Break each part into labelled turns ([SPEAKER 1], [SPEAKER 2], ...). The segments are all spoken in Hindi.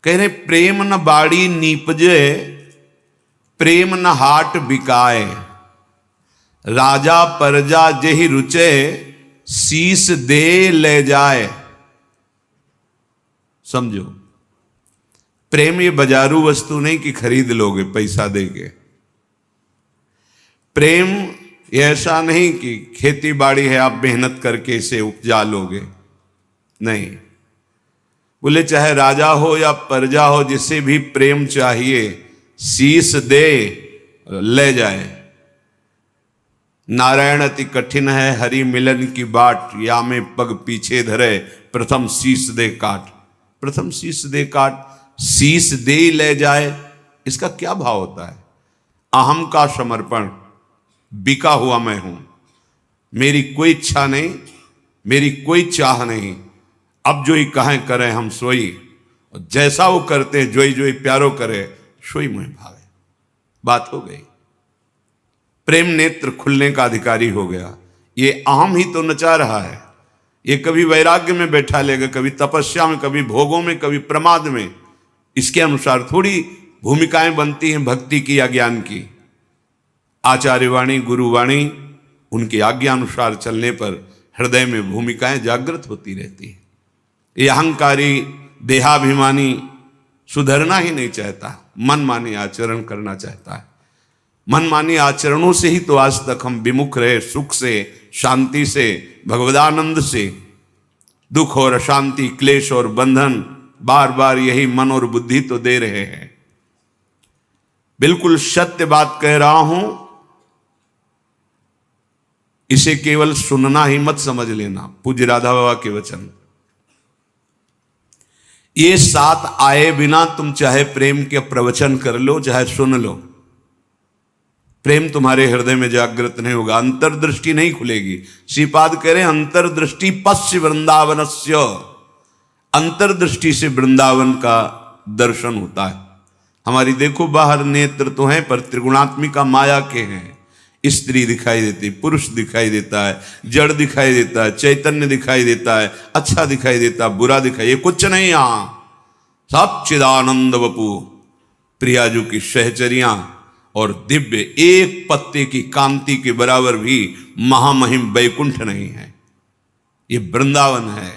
[SPEAKER 1] कह रहे प्रेम न बाड़ी नीपजे, प्रेम न हाट बिकाए, राजा परजा जेहि रुचे, शीस दे ले जाए। समझो, प्रेम ये बाजारू वस्तु नहीं कि खरीद लोगे पैसा देके। प्रेम ये ऐसा नहीं कि खेती बाड़ी है आप मेहनत करके इसे उपजा लोगे, नहीं। बोले चाहे राजा हो या प्रजा हो, जिसे भी प्रेम चाहिए शीस दे ले जाए। नारायण अति कठिन है हरि मिलन की बाट, या में पग पीछे धरे, प्रथम शीस दे काट। प्रथम शीस दे काट, शीस दे ले जाए, इसका क्या भाव होता है? अहम का समर्पण, बिका हुआ मैं हूं, मेरी कोई इच्छा नहीं, मेरी कोई चाह नहीं, अब जो ही कहें करें हम सोई, और जैसा वो करते जोई जोई प्यारो करे सोई मुझे भावे। बात हो गई, प्रेम नेत्र खुलने का अधिकारी हो गया। ये अहम ही तो नचा रहा है। ये कभी वैराग्य में बैठा लेगा, कभी तपस्या में, कभी भोगों में, कभी प्रमाद में। इसके अनुसार थोड़ी भूमिकाएं बनती हैं भक्ति की या ज्ञान की। आचार्यवाणी गुरुवाणी उनकी आज्ञा अनुसार चलने पर हृदय में भूमिकाएं जागृत होती रहती हैं। ये अहंकारी देहाभिमानी सुधरना ही नहीं चाहता, मनमानी आचरण करना चाहता है। मनमानी आचरणों से ही तो आज तक हम विमुख रहे, सुख से, शांति से, भगवदानंद से। दुख और अशांति, क्लेश और बंधन बार बार यही मन और बुद्धि तो दे रहे हैं। बिल्कुल सत्य बात कह रहा हूं, इसे केवल सुनना ही मत समझ लेना। पूज्य राधा बाबा के वचन, ये साथ आए बिना तुम चाहे प्रेम के प्रवचन कर लो, चाहे सुन लो, प्रेम तुम्हारे हृदय में जागृत नहीं होगा, अंतर्दृष्टि नहीं खुलेगी। श्रीपाद कह रहे हैं अंतर्दृष्टि पश्य वृंदावनस्य, अंतर्दृष्टि से वृंदावन का दर्शन होता है। हमारी देखो बाहर नेत्र तो हैं पर त्रिगुणात्मिका माया के हैं। स्त्री दिखाई देती, पुरुष दिखाई देता है, जड़ दिखाई देता है, चैतन्य दिखाई देता है, अच्छा दिखाई देता है, बुरा दिखाई, ये कुछ नहीं। यहां सब चिदानंद वपु प्रियाजू की सहचरियां और दिव्य एक पत्ते की कांति के बराबर भी महामहिम वैकुंठ नहीं है, ये वृंदावन है।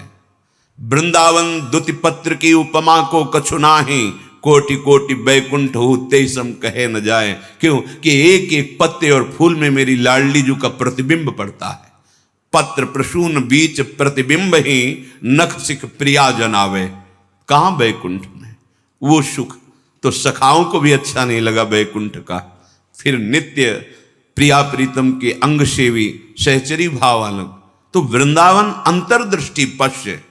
[SPEAKER 1] वृंदावन द्युति पत्र की उपमा को कछु नाही, कोटि कोटि वैकुंठ हो तेसम कहे न जाए। क्यों कि एक एक पत्ते और फूल में मेरी लाडली जू का प्रतिबिंब पड़ता है। पत्र प्रसून बीच प्रतिबिंब ही, नख सिख प्रिया जनावे। कहां वैकुंठ में वो सुख तो सखाओं को भी अच्छा नहीं लगा वैकुंठ का। फिर नित्य प्रिया प्रीतम के अंग सेवी सहचरी भाव अलग। तो वृंदावन अंतर्दृष्टि पश्य।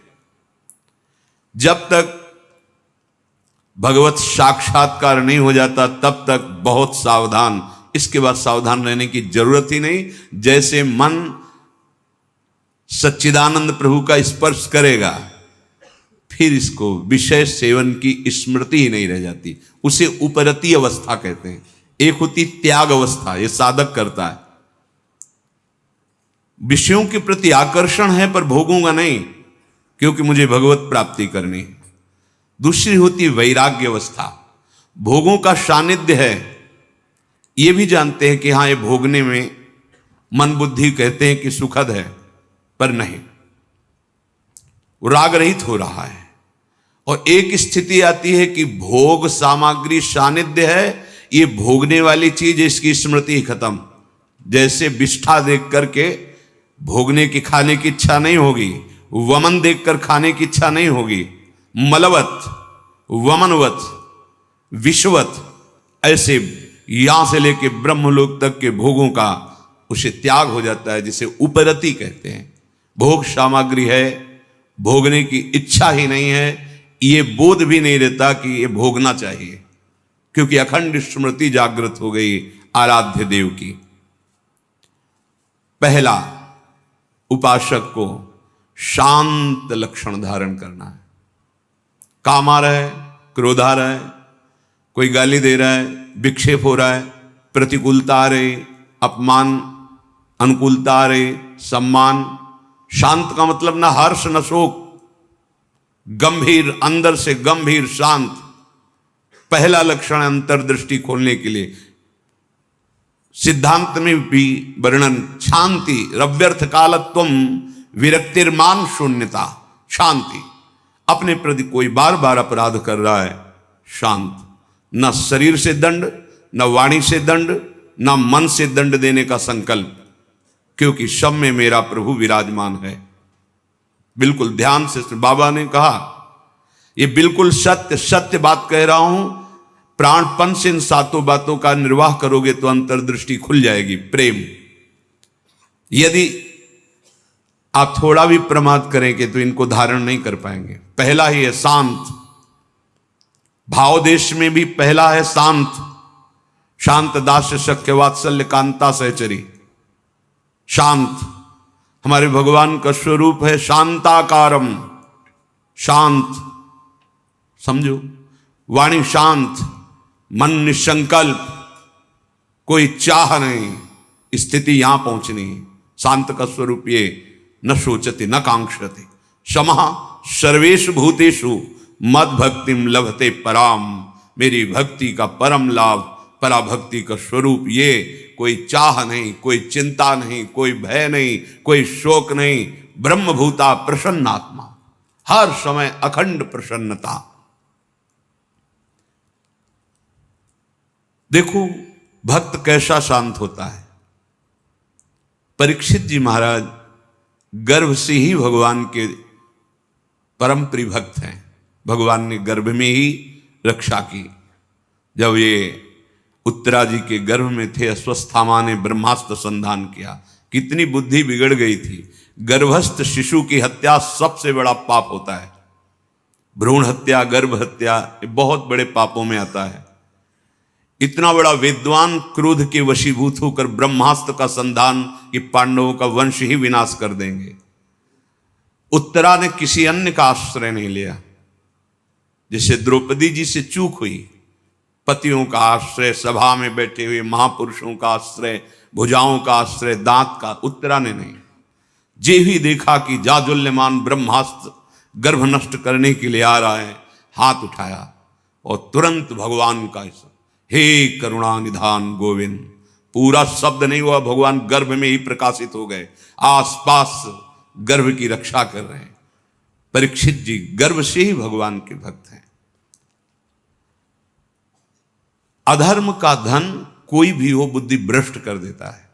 [SPEAKER 1] जब तक भगवत साक्षात्कार नहीं हो जाता तब तक बहुत सावधान। इसके बाद सावधान रहने की जरूरत ही नहीं। जैसे मन सच्चिदानंद प्रभु का स्पर्श करेगा फिर इसको विषय सेवन की स्मृति ही नहीं रह जाती। उसे उपरती अवस्था कहते हैं। एक होती त्याग अवस्था, ये साधक करता है, विषयों के प्रति आकर्षण है पर भोगूंगा नहीं क्योंकि मुझे भगवत प्राप्ति करनी है। दूसरी होती वैराग्य अवस्था, भोगों का सानिध्य है, ये भी जानते हैं कि हाँ ये भोगने में मन बुद्धि कहते हैं कि सुखद है, पर नहीं, राग रहित हो रहा है। और एक स्थिति आती है कि भोग सामग्री सानिध्य है, ये भोगने वाली चीज इसकी स्मृति खत्म। जैसे विष्ठा देख करके भोगने की खाने की इच्छा नहीं होगी, वमन देखकर खाने की इच्छा नहीं होगी। मलवत, वमनवत, विषवत, ऐसे यहां से लेके ब्रह्मलोक तक के भोगों का उसे त्याग हो जाता है, जिसे उपरति कहते हैं। भोग सामग्री है, भोगने की इच्छा ही नहीं है, ये बोध भी नहीं रहता कि ये भोगना चाहिए, क्योंकि अखंड स्मृति जागृत हो गई आराध्य देव की। पहला, उपासक को शांत लक्षण धारण करना है। काम आ रहा है, क्रोध आ रहा है, कोई गाली दे रहा है, विक्षेप हो रहा है, प्रतिकूलता आ रही, अपमान, अनुकूलता आ रही, सम्मान। शांत का मतलब ना हर्ष न शोक, गंभीर, अंदर से गंभीर शांत। पहला लक्षण अंतर्दृष्टि खोलने के लिए। सिद्धांत में भी वर्णन, शांति, रव्यर्थ कालत्वम, विरक्तिर्मान शून्यता, शांति। अपने प्रति कोई बार बार अपराध कर रहा है, शांत। न शरीर से दंड, न वाणी से दंड, न मन से दंड देने का संकल्प, क्योंकि सब में मेरा प्रभु विराजमान है। बिल्कुल ध्यान से बाबा ने कहा, ये बिल्कुल सत्य सत्य बात कह रहा हूं। प्राणपन से इन सातों बातों का निर्वाह करोगे तो अंतर्दृष्टि खुल जाएगी। प्रेम, यदि आप थोड़ा भी प्रमाद करेंगे तो इनको धारण नहीं कर पाएंगे। पहला ही है शांत, भाव देश में भी पहला है शांत। शांत दास्य शक्य वात्सल्य कांता सहचरी, शांत हमारे भगवान का स्वरूप है। शांताकारम, शांत, समझो, वाणी शांत, मन निसंकल्प, कोई चाह नहीं, स्थिति यहां पहुंचनी। शांत का स्वरूप ये, न सोचते न कांक्षते, समः सर्वेषु भूतेषु मद भक्तिम लभते पराम। मेरी भक्ति का परम लाभ, पराभक्ति का स्वरूप ये। कोई चाह नहीं, कोई चिंता नहीं, कोई भय नहीं, कोई शोक नहीं। ब्रह्मभूता प्रसन्नात्मा, हर समय अखंड प्रसन्नता। देखो भक्त कैसा शांत होता है। परीक्षित जी महाराज गर्भ से ही भगवान के परम प्रिय भक्त हैं। भगवान ने गर्भ में ही रक्षा की। जब ये उत्तरा जी के गर्भ में थे, अश्वस्थामा ने ब्रह्मास्त्र संधान किया। कितनी बुद्धि बिगड़ गई थी। गर्भस्थ शिशु की हत्या सबसे बड़ा पाप होता है। भ्रूण हत्या, गर्भ हत्या, ये बहुत बड़े पापों में आता है। इतना बड़ा विद्वान क्रोध के वशीभूत होकर ब्रह्मास्त्र का संधान, कि पांडवों का वंश ही विनाश कर देंगे। उत्तरा ने किसी अन्य का आश्रय नहीं लिया। जिससे द्रौपदी जी से चूक हुई, पतियों का आश्रय, सभा में बैठे हुए महापुरुषों का आश्रय, भुजाओं का आश्रय, दांत का, उत्तरा ने नहीं। जे ही देखा कि जाजुल्यमान ब्रह्मास्त्र गर्भ नष्ट करने के लिए आ रहा है, हाथ उठाया और तुरंत भगवान का, हे करुणा निधान गोविंद। पूरा शब्द नहीं हुआ, भगवान गर्भ में ही प्रकाशित हो गए, आसपास गर्भ की रक्षा कर रहे हैं। परीक्षित जी गर्भ से ही भगवान के भक्त हैं। अधर्म का धन कोई भी हो बुद्धि भ्रष्ट कर देता है,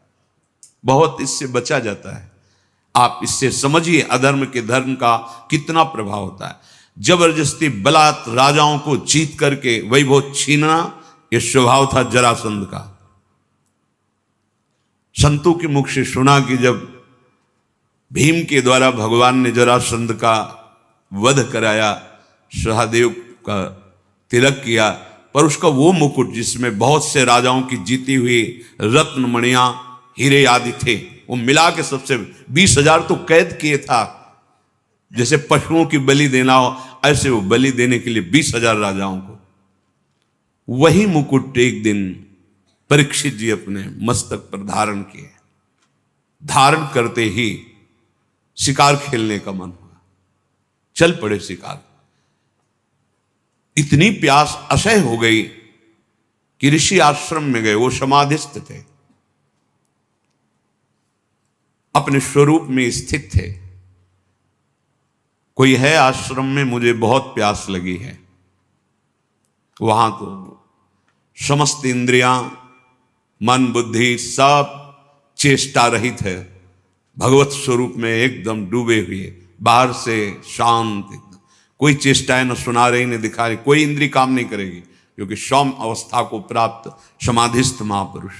[SPEAKER 1] बहुत इससे बचा जाता है। आप इससे समझिए अधर्म के धर्म का कितना प्रभाव होता है। जबरदस्ती बलात् राजाओं को जीत करके वैभव छीनना, यह स्वभाव था जरासंध का। संतों के मुख से सुना कि जब भीम के द्वारा भगवान ने जरासंध का वध कराया, सहदेव का तिलक किया, पर उसका वो मुकुट जिसमें बहुत से राजाओं की जीती हुई रत्न मणियां, हीरे आदि थे, वो मिला के सबसे 20,000 तो कैद किए था। जैसे पशुओं की बलि देना हो, ऐसे वो बलि देने के लिए 20,000 राजाओं को। वही मुकुट एक दिन परीक्षित जी अपने मस्तक पर धारण किए। धारण करते ही शिकार खेलने का मन हुआ, चल पड़े शिकार। इतनी प्यास असह्य हो गई कि ऋषि आश्रम में गए। वो समाधिस्थ थे, अपने स्वरूप में स्थित थे। कोई है आश्रम में, मुझे बहुत प्यास लगी है। वहां तो समस्त इंद्रियां, मन, बुद्धि सब चेष्टा रहित है, भगवत स्वरूप में एकदम डूबे हुए, बाहर से शांत, कोई चेष्टाएं न सुना रही न दिखा रही, कोई इंद्री काम नहीं करेगी, क्योंकि सौम्य अवस्था को प्राप्त समाधिस्थ महापुरुष।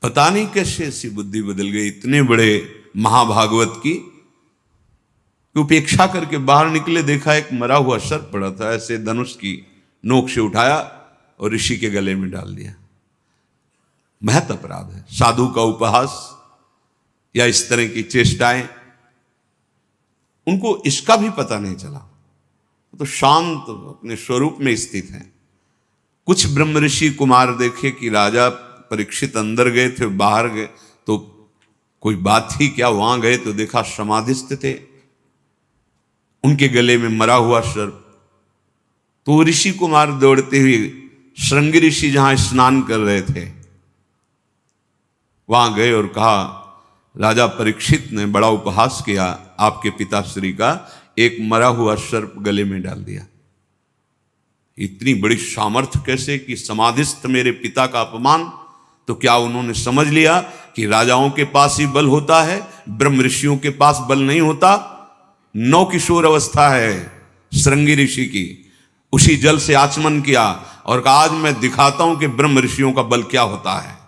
[SPEAKER 1] पता नहीं कैसे ऐसी बुद्धि बदल गई इतने बड़े महाभागवत की। उपेक्षा करके बाहर निकले, देखा एक मरा हुआ सर्प पड़ा था, ऐसे धनुष की नोक से उठाया और ऋषि के गले में डाल दिया। महत अपराध है। साधु का उपहास या इस तरह की चेष्टाएं, उनको इसका भी पता नहीं चला, तो शांत अपने स्वरूप में स्थित हैं। कुछ ब्रह्म ऋषि कुमार देखे कि राजा परीक्षित अंदर गए थे, बाहर गए तो कोई बात ही क्या, वहां गए तो देखा समाधिस्थ थे। उनके गले में मरा हुआ सर्प। तो ऋषि कुमार दौड़ते हुए श्रृंगी ऋषि जहां स्नान कर रहे थे वहां गए और कहा, राजा परीक्षित ने बड़ा उपहास किया आपके पिताश्री का, एक मरा हुआ सर्प गले में डाल दिया। इतनी बड़ी सामर्थ्य कैसे कि समाधिस्थ मेरे पिता का अपमान। तो क्या उन्होंने समझ लिया कि राजाओं के पास ही बल होता है, ब्रह्म ऋषियों के पास बल नहीं होता? नौ किशोर अवस्था है श्रृंगी ऋषि की, उसी जल से आचमन किया और कहा आज मैं दिखाता हूं कि ब्रह्म ऋषियों का बल क्या होता है।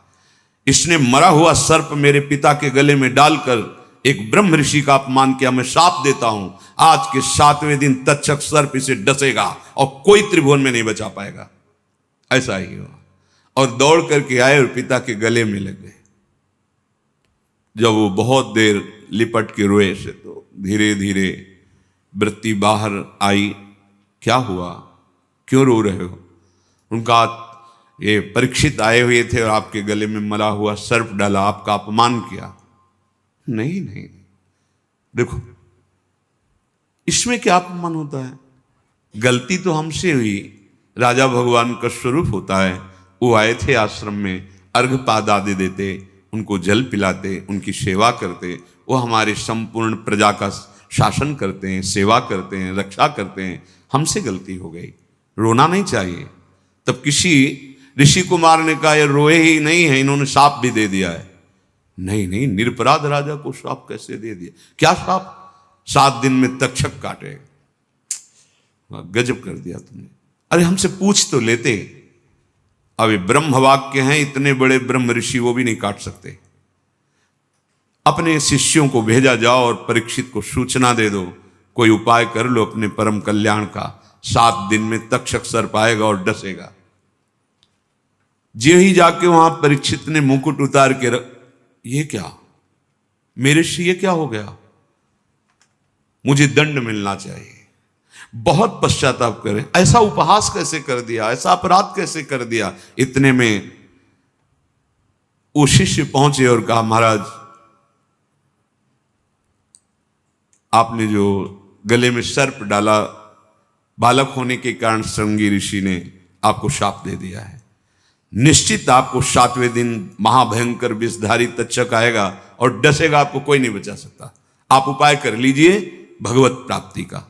[SPEAKER 1] इसने मरा हुआ सर्प मेरे पिता के गले में डालकर एक ब्रह्म ऋषि का अपमान किया। मैं शाप देता हूं आज के 7वें दिन तक्षक सर्प इसे डसेगा और कोई त्रिभुवन में नहीं बचा पाएगा। ऐसा ही हुआ और दौड़ करके आए और पिता के गले में लग गए। जब वो बहुत देर लिपट के रोए से तो धीरे धीरे वृत्ति बाहर आई। क्या हुआ, क्यों रो रहे हो? उनका ये परीक्षित आए हुए थे और आपके गले में मरा हुआ सर्प डाला, आपका अपमान किया। नहीं नहीं, देखो इसमें क्या अपमान होता है? गलती तो हमसे हुई, राजा भगवान का स्वरूप होता है। वो आए थे आश्रम में, अर्घपाद आदि देते, उनको जल पिलाते, उनकी सेवा करते। वो हमारे संपूर्ण प्रजा का शासन करते हैं, सेवा करते हैं, रक्षा करते हैं। हमसे गलती हो गई, रोना नहीं चाहिए। तब किसी ऋषि कुमार ने कहा ये रोए ही नहीं है, इन्होंने शाप भी दे दिया है। नहीं नहीं, निरपराध राजा को शाप कैसे दे दिया? क्या शाप? 7 दिन में तक्षक काटे। गजब कर दिया तुमने। अरे हमसे पूछ तो लेते। अब ये ब्रह्म वाक्य हैं, इतने बड़े ब्रह्म ऋषि वो भी नहीं काट सकते। अपने शिष्यों को भेजा जाओ और परीक्षित को सूचना दे दो, कोई उपाय कर लो अपने परम कल्याण का। 7 दिन में तक्षक सर्प आएगा और डसेगा। जे ही जाके वहां परीक्षित ने मुकुट उतार के ये क्या मेरे से, ये क्या हो गया? मुझे दंड मिलना चाहिए। बहुत पश्चाताप करें, ऐसा उपहास कैसे कर दिया, ऐसा अपराध कैसे कर दिया। इतने में वो शिष्य पहुंचे और कहा महाराज आपने जो गले में सर्प डाला, बालक होने के कारण श्रृंगी ऋषि ने आपको शाप दे दिया है। निश्चित आपको 7वें दिन महाभयंकर विषधारी तक्षक आएगा और डसेगा, आपको कोई नहीं बचा सकता। आप उपाय कर लीजिए भगवत प्राप्ति का।